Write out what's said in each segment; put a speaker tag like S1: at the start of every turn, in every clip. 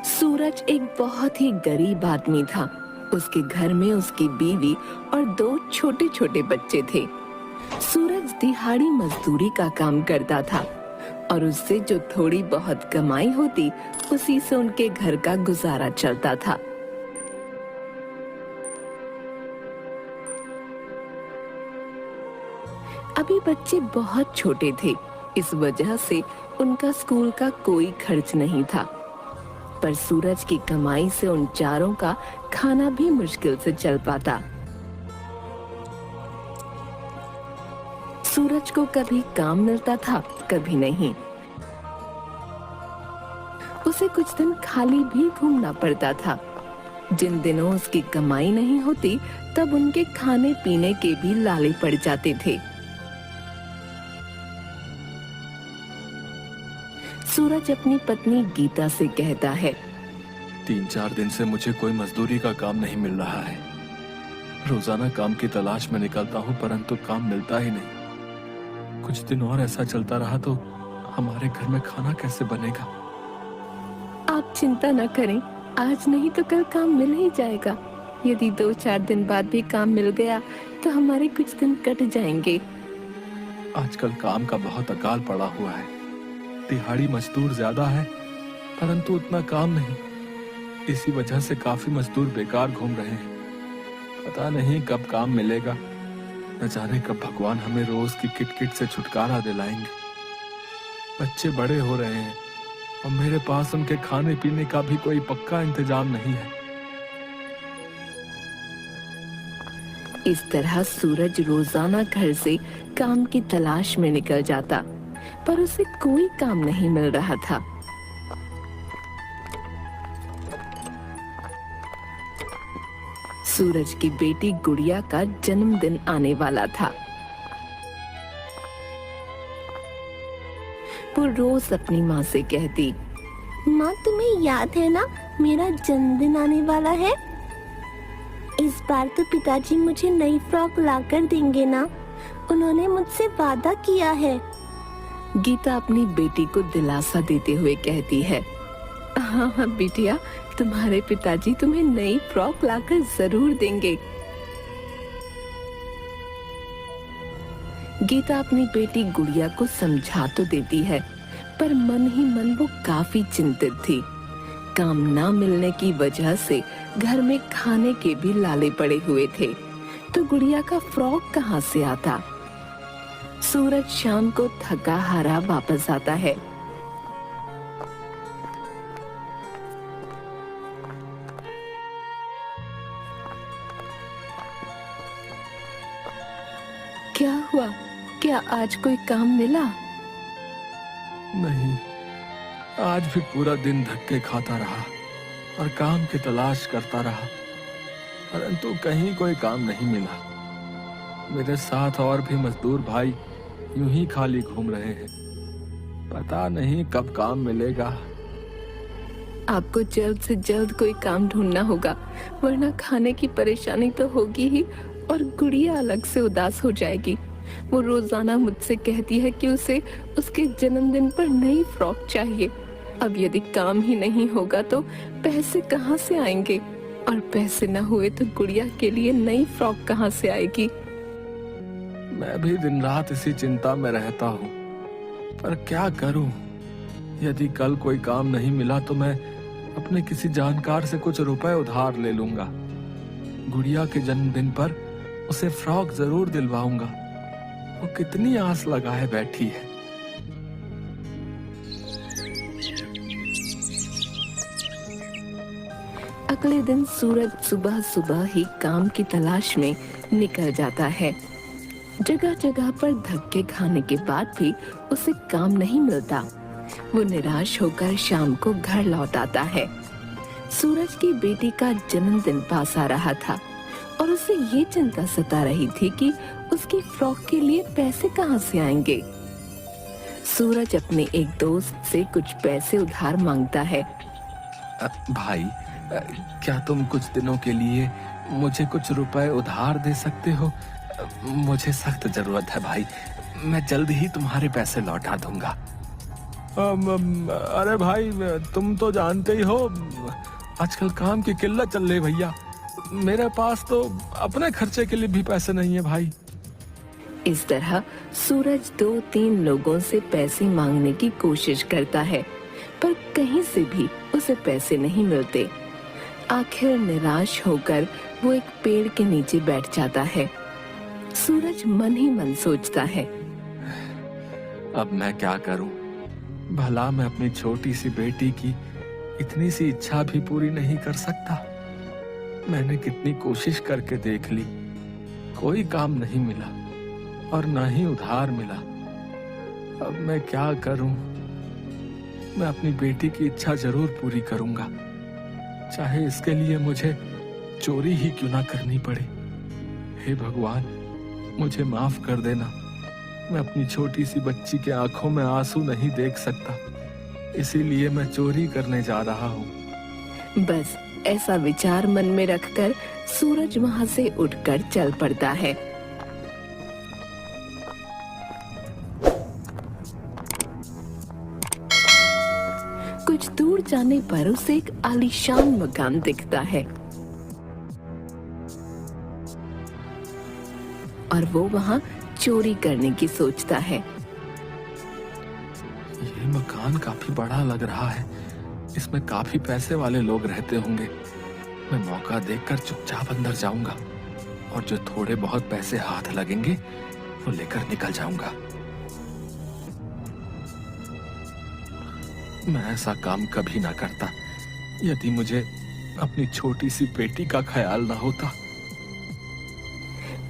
S1: सूरज एक बहुत ही गरीब आदमी था। उसके घर में उसकी बीवी और 2 छोटे छोटे बच्चे थे। सूरज दिहाड़ी मजदूरी का काम करता था और उससे जो थोड़ी बहुत कमाई होती उसी से उनके घर का गुजारा चलता था। अभी बच्चे बहुत छोटे थे, इस वजह से उनका स्कूल का कोई खर्च नहीं था। पर सूरज की कमाई से उन चारों का खाना भी मुश्किल से चल पाता। सूरज को कभी काम मिलता था, कभी नहीं। उसे कुछ दिन खाली भी घूमना पड़ता था। जिन दिनों उसकी कमाई नहीं होती, तब उनके खाने पीने के भी लाले पड़ जाते थे। सूरज अपनी पत्नी गीता से कहता है,
S2: 3-4 दिन से मुझे कोई मजदूरी का काम नहीं मिल रहा है। रोजाना काम की तलाश में निकलता हूँ, परंतु काम मिलता ही नहीं। कुछ दिन और ऐसा चलता रहा तो हमारे घर में खाना कैसे बनेगा?
S1: आप चिंता न करें, आज नहीं तो कल काम मिल ही जाएगा। यदि 2-4 दिन बाद भी काम मिल गया तो हमारे कुछ दिन कट जाएंगे।
S2: आजकल काम का बहुत अकाल पड़ा हुआ है। दिहाड़ी मजदूर ज्यादा है, परंतु उतना काम नहीं। इसी वजह से काफी मजदूर बेकार घूम रहे हैं। पता नहीं कब काम मिलेगा, न जाने कब भगवान हमें रोज की किटकिट से छुटकारा दिलाएंगे। बच्चे बड़े हो रहे हैं और मेरे पास उनके खाने पीने का भी कोई पक्का इंतजाम नहीं है।
S1: इस तरह सूरज रोजाना घर से काम की तलाश में निकल जाता, पर उसे कोई काम नहीं मिल रहा था। सूरज की बेटी गुड़िया का जन्मदिन आने वाला था। वो रोज अपनी माँ से कहती, माँ तुम्हें याद है ना, मेरा जन्मदिन आने वाला है। इस बार तो पिताजी मुझे नई फ्रॉक लाकर देंगे ना, उन्होंने मुझसे वादा किया है। गीता अपनी बेटी को दिलासा देते हुए कहती है, हाँ हाँ बिटिया, तुम्हारे पिताजी तुम्हें नई फ्रॉक लाकर जरूर देंगे। गीता अपनी बेटी गुड़िया को समझा तो देती है, पर मन ही मन वो काफी चिंतित थी। काम ना मिलने की वजह से घर में खाने के भी लाले पड़े हुए थे, तो गुड़िया का फ्रॉक कहाँ से आता। सूरज शाम को थका हारा वापस आता है। क्या हुआ? क्या आज कोई काम मिला?
S2: नहीं, आज भी पूरा दिन धक्के खाता रहा और काम की तलाश करता रहा, परंतु कहीं कोई काम नहीं मिला। मेरे साथ और भी मजदूर भाई यूं ही खाली घूम रहे हैं। पता नहीं कब काम मिलेगा।
S1: आपको जल्द से जल्द कोई काम ढूंढना होगा, वरना खाने की परेशानी तो होगी ही और गुड़िया अलग से उदास हो जाएगी। वो रोजाना मुझसे कहती है कि उसे उसके जन्मदिन पर नई फ्रॉक चाहिए। अब यदि काम ही नहीं होगा तो पैसे कहाँ से आएंगे, और पैसे न हुए तो गुड़िया के लिए नई फ्रॉक कहाँ से आएगी।
S2: मैं भी दिन रात इसी चिंता में रहता हूँ, पर क्या करूँ। यदि कल कोई काम नहीं मिला तो मैं अपने किसी जानकार से कुछ रुपए उधार ले लूंगा। गुड़िया के जन्मदिन पर उसे फ्रॉक जरूर दिलवाऊंगा। वो कितनी आस लगाए बैठी है।
S1: अगले दिन सूरज सुबह सुबह ही काम की तलाश में निकल जाता है। जगह जगह पर धक्के खाने के बाद भी उसे काम नहीं मिलता। वो निराश होकर शाम को घर लौट आता है। सूरज की बेटी का जन्मदिन पास आ रहा था और उसे ये चिंता सता रही थी कि उसकी फ्रॉक के लिए पैसे कहाँ से आएंगे। सूरज अपने एक दोस्त से कुछ पैसे उधार मांगता है।
S2: भाई, क्या तुम कुछ दिनों के लिए मुझे कुछ रुपए उधार दे सकते हो? मुझे सख्त जरूरत है भाई। मैं जल्द ही तुम्हारे पैसे लौटा दूंगा। अरे भाई, तुम तो जानते ही हो आजकल काम की किल्लत चल रही भैया। मेरे पास तो अपने खर्चे के लिए भी पैसे नहीं है भाई।
S1: इस तरह सूरज 2-3 लोगों से पैसे मांगने की कोशिश करता है, पर कहीं से भी उसे पैसे नहीं मिलते। आखिर निराश होकर वो एक पेड़ के नीचे बैठ जाता है। सूरज मन ही मन सोचता है,
S2: अब मैं क्या करूं? भला मैं अपनी छोटी सी बेटी की इतनी सी इच्छा भी पूरी नहीं कर सकता? मैंने कितनी कोशिश करके देख ली, कोई काम नहीं मिला और ना ही उधार मिला। अब मैं क्या करूं? मैं अपनी बेटी की इच्छा जरूर पूरी करूंगा, चाहे इसके लिए मुझे चोरी ही क्यों ना करनी पड़े। हे भगवान, मुझे माफ कर देना। मैं अपनी छोटी सी बच्ची के आंखों में आंसू नहीं देख सकता, इसीलिए मैं चोरी करने जा रहा हूँ।
S1: बस ऐसा विचार मन में रखकर सूरज वहां से उठकर चल पड़ता है। कुछ दूर जाने पर उसे एक आलीशान मकान दिखता है और वो वहां चोरी करने की सोचता है।
S2: ये मकान काफी बड़ा लग रहा है, इसमें काफी पैसे वाले लोग रहते होंगे। मैं मौका देखकर चुपचाप अंदर जाऊंगा और जो थोड़े बहुत पैसे हाथ लगेंगे वो लेकर निकल जाऊंगा। मैं ऐसा काम कभी ना करता यदि मुझे अपनी छोटी सी बेटी का ख्याल ना होता।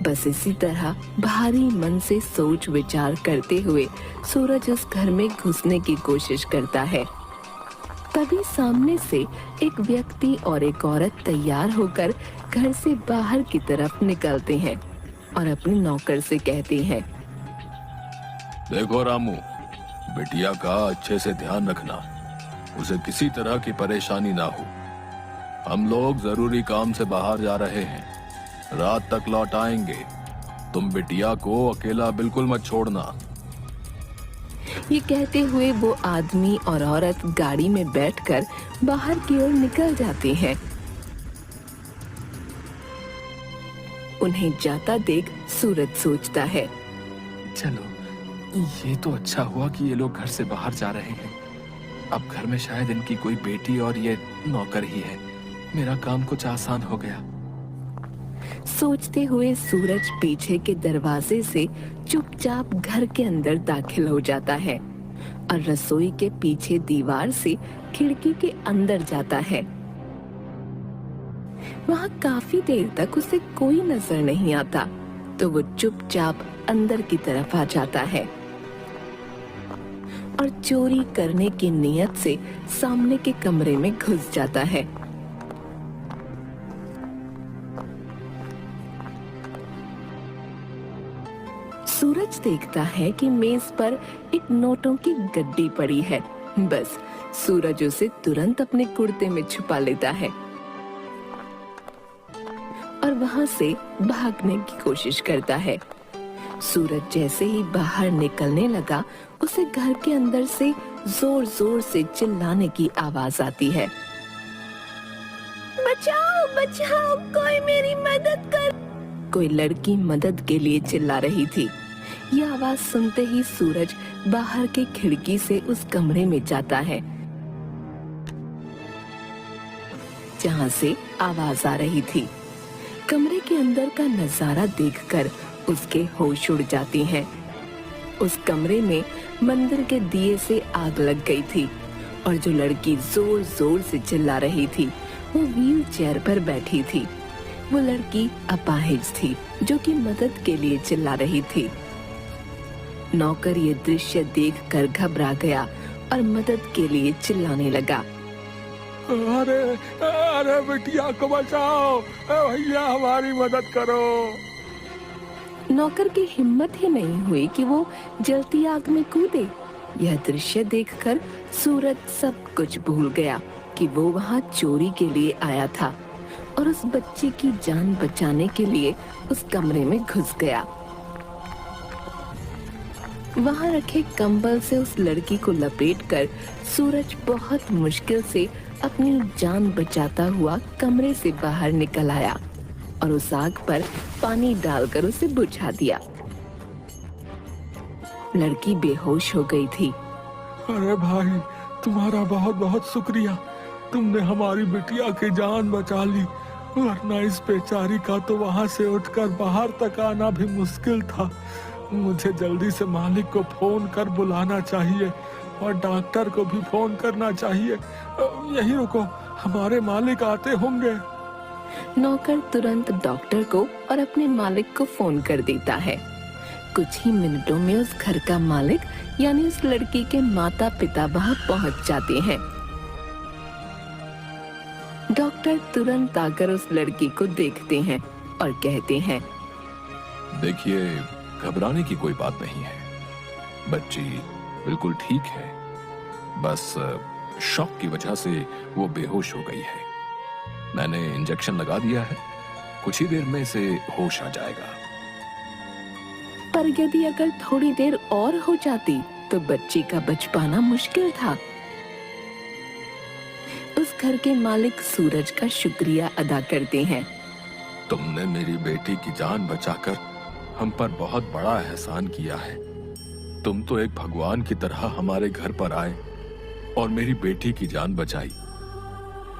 S1: बस इसी तरह भारी मन से सोच विचार करते हुए सूरज उस घर में घुसने की कोशिश करता है। तभी सामने से एक व्यक्ति और एक औरत तैयार होकर घर से बाहर की तरफ निकलते हैं और अपने नौकर से कहते हैं,
S3: देखो रामू, बिटिया का अच्छे से ध्यान रखना, उसे किसी तरह की परेशानी ना हो। हम लोग जरूरी काम से बाहर जा रहे हैं, रात तक लौट आएंगे। तुम बिटिया को अकेला बिल्कुल मत छोड़ना।
S1: ये कहते हुए वो आदमी और औरत गाड़ी में बैठकर बाहर की ओर निकल जाते हैं। उन्हें जाता देख सूरज सोचता है,
S2: चलो ये तो अच्छा हुआ कि ये लोग घर से बाहर जा रहे हैं। अब घर में शायद इनकी कोई बेटी और ये नौकर ही है। मेरा काम कुछ आसान हो गया।
S1: सोचते हुए सूरज पीछे के दरवाजे से चुपचाप घर के अंदर दाखिल हो जाता है और रसोई के पीछे दीवार से खिड़की के अंदर जाता है। वहां काफी देर तक उसे कोई नजर नहीं आता, तो वो चुपचाप अंदर की तरफ आ जाता है और चोरी करने की नीयत से सामने के कमरे में घुस जाता है। सूरज देखता है कि मेज पर एक नोटों की गड्डी पड़ी है। बस सूरज उसे तुरंत अपने कुर्ते में छुपा लेता है और वहां से भागने की कोशिश करता है। सूरज जैसे ही बाहर निकलने लगा, उसे घर के अंदर से जोर जोर से चिल्लाने की आवाज आती है, बचाओ बचाओ, कोई मेरी मदद कर। कोई लड़की मदद के लिए चिल्ला रही थी। यह आवाज सुनते ही सूरज बाहर के खिड़की से उस कमरे में जाता है जहां से आवाज आ रही थी। कमरे के अंदर का नजारा देखकर उसके होश उड़ जाती हैं। उस कमरे में मंदिर के दिए से आग लग गई थी और जो लड़की जोर जोर से चिल्ला रही थी वो व्हील चेयर पर बैठी थी। वो लड़की अपाहिज थी जो कि मदद के लिए चिल्ला रही थी। नौकर ये दृश्य देखकर घबरा गया और मदद के लिए चिल्लाने लगा,
S2: अरे अरे बिटिया को बचाओ, भैया हमारी मदद करो।
S1: नौकर की हिम्मत ही नहीं हुई कि वो जलती आग में कूदे। यह दृश्य देखकर सूरज सब कुछ भूल गया कि वो वहां चोरी के लिए आया था और उस बच्चे की जान बचाने के लिए उस कमरे में घुस गया। वहां रखे कंबल से उस लड़की को लपेटकर सूरज बहुत मुश्किल से अपनी जान बचाता हुआ कमरे से बाहर निकल आया और उस आग पर पानी डालकर उसे बुझा दिया। लड़की बेहोश हो गई थी।
S2: अरे भाई, तुम्हारा बहुत बहुत शुक्रिया। तुमने हमारी बिटिया की जान बचा ली, वरना इस बेचारी का तो वहां से उठकर बाहर तक आना भी मुश्किल था। मुझे जल्दी से मालिक को फोन कर बुलाना चाहिए और डॉक्टर को भी फोन करना चाहिए। यहीं रुको, हमारे मालिक आते होंगे।
S1: नौकर तुरंत डॉक्टर को और अपने मालिक को फोन कर देता है। कुछ ही मिनटों में उस घर का मालिक यानी उस लड़की के माता पिता वहां पहुंच जाते हैं। डॉक्टर तुरंत आकर उस लड़की को देखते हैं और कहते हैं,
S3: देखिए, घबराने की कोई बात नहीं है। बच्ची बिल्कुल ठीक है, बस शॉक की वजह से वो बेहोश हो गई है। मैंने इंजेक्शन लगा दिया है, कुछ ही देर में इसे होश आ जाएगा।
S1: पर यदि अगर थोड़ी देर और हो जाती तो बच्ची का बच पाना मुश्किल था। उस घर के मालिक सूरज का शुक्रिया अदा करते हैं।
S3: तुमने मेरी बेटी की जान बचाकर हम पर बहुत बड़ा एहसान किया है। तुम तो एक भगवान की तरह हमारे घर पर आए और मेरी बेटी की जान बचाई,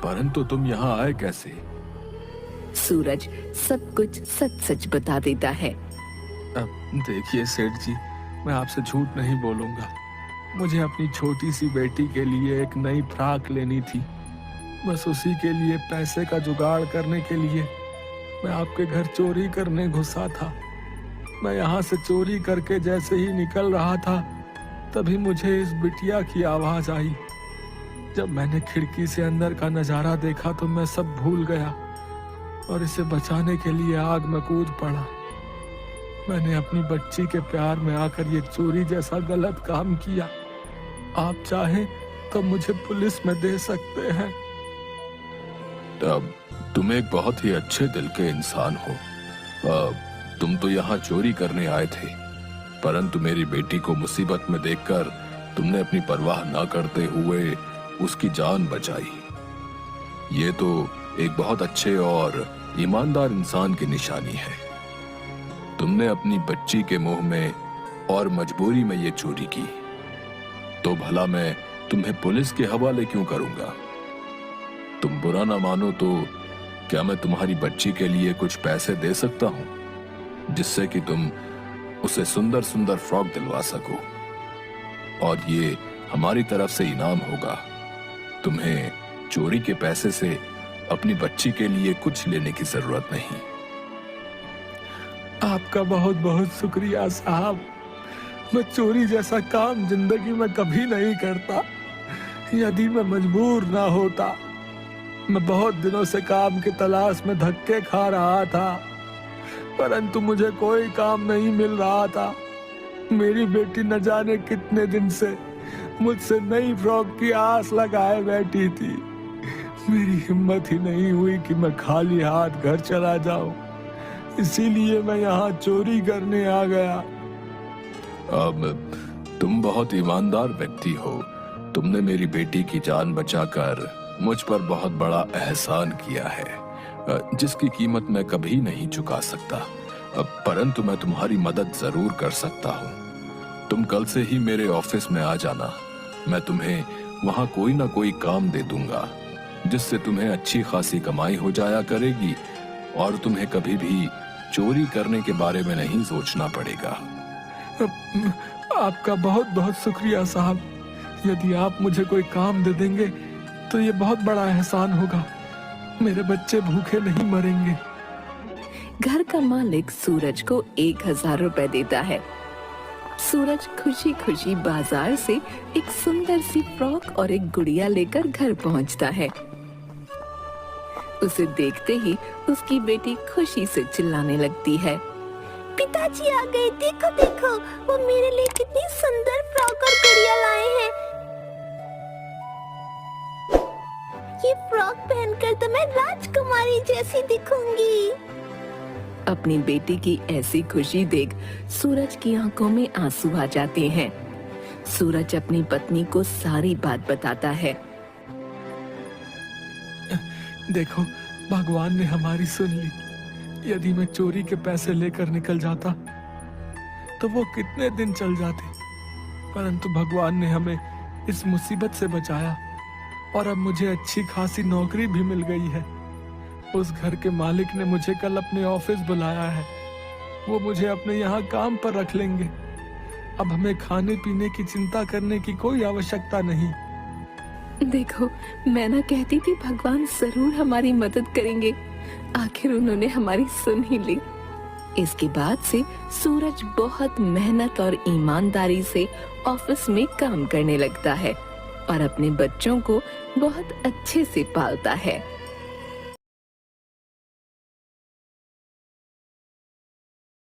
S3: परंतु तुम यहाँ आए कैसे?
S1: सूरज सब कुछ सच सच बता देता है।
S2: अब देखिए सेठ जी, मैं आपसे झूठ नहीं बोलूंगा। मुझे अपनी छोटी सी बेटी के लिए एक नई फ्रॉक लेनी थी। बस उसी के लिए पैसे का जुगाड़ करने के लिए मैं आपके घर चोरी करने घुसा था। मैं यहाँ से चोरी करके जैसे ही निकल रहा था, तभी मुझे इस बिटिया की आवाज आई। जब मैंने खिड़की से अंदर का नजारा देखा तो मैं सब भूल गया और इसे बचाने के लिए आग में कूद पड़ा। मैंने अपनी बच्ची के प्यार में आकर ये चोरी जैसा गलत काम किया। आप चाहें तो मुझे पुलिस में दे सकते हैं।
S3: तब तुम एक बहुत ही अच्छे दिल के इंसान हो। तुम तो यहाँ चोरी करने आए थे, परंतु मेरी बेटी को मुसीबत में देखकर तुमने अपनी परवाह ना करते हुए उसकी जान बचाई। ये तो एक बहुत अच्छे और ईमानदार इंसान की निशानी है। तुमने अपनी बच्ची के मुंह में और मजबूरी में ये चोरी की, तो भला मैं तुम्हें पुलिस के हवाले क्यों करूंगा? तुम बुरा ना मानो तो क्या मैं तुम्हारी बच्ची के लिए कुछ पैसे दे सकता हूं, जिससे कि तुम उसे सुंदर सुंदर फ्रॉक दिलवा सको, और ये हमारी तरफ से इनाम होगा। तुम्हें चोरी के पैसे से अपनी बच्ची के लिए कुछ लेने की जरूरत नहीं।
S2: आपका बहुत बहुत शुक्रिया साहब। मैं चोरी जैसा काम जिंदगी में कभी नहीं करता। यदि मैं मजबूर ना होता, मैं बहुत दिनों से काम की तलाश में धक्के खा रहा था, परंतु मुझे कोई काम नहीं मिल रहा था। मेरी बेटी न जाने कितने दिन से मुझसे नई फ्रॉक की आस लगाए बैठी थी। मेरी हिम्मत ही नहीं हुई कि मैं खाली हाथ घर चला जाऊं, इसीलिए मैं यहाँ चोरी करने आ गया।
S3: अब तुम बहुत ईमानदार व्यक्ति हो। तुमने मेरी बेटी की जान बचाकर मुझ पर बहुत बड़ा एहसान किया है, जिसकी कीमत मैं कभी नहीं चुका सकता। परंतु मैं तुम्हारी मदद जरूर कर सकता हूँ। तुम कल से ही मेरे ऑफिस में आ जाना। मैं तुम्हें वहाँ कोई ना कोई काम दे दूंगा, जिससे तुम्हें अच्छी खासी कमाई हो जाया करेगी और तुम्हें कभी भी चोरी करने के बारे में नहीं सोचना पड़ेगा।
S2: आपका बहुत बहुत शुक्रिया साहब। यदि आप मुझे कोई काम दे देंगे तो ये बहुत बड़ा एहसान होगा। मेरे बच्चे भूखे नहीं मरेंगे।
S1: घर का मालिक सूरज को 1000 रुपए देता है। सूरज खुशी खुशी बाजार से एक सुंदर सी फ्रॉक और एक गुड़िया लेकर घर पहुंचता है। उसे देखते ही उसकी बेटी खुशी से चिल्लाने लगती है, पिताजी आ गए, देखो देखो, वो मेरे लिए कितनी सुंदर फ्रॉक और गुड़िया लाए हैं। ये फ्रॉक पहनकर तो मैं राजकुमारी जैसी दिखूंगी। अब अपनी बेटी की ऐसी खुशी देख सूरज की आंखों में आंसू आ जाते हैं। सूरज अपनी पत्नी को सारी बात बताता है।
S2: देखो, भगवान ने हमारी सुन ली। यदि मैं चोरी के पैसे लेकर निकल जाता तो वो कितने दिन चल जाते, परंतु भगवान ने हमें इस मुसीबत से बचाया और अब मुझे अच्छी खासी नौकरी भी मिल गई है। उस घर के मालिक ने मुझे कल अपने ऑफिस बुलाया है। वो मुझे अपने यहाँ काम पर रख लेंगे। अब हमें खाने पीने की चिंता करने की कोई आवश्यकता नहीं।
S1: देखो, मैं ना कहती थी भगवान जरूर हमारी मदद करेंगे। आखिर उन्होंने हमारी सुन ही ली। इसके बाद से सूरज बहुत मेहनत और ईमानदारी से ऑफिस में काम करने लगता है और अपने बच्चों को बहुत अच्छे से पालता है।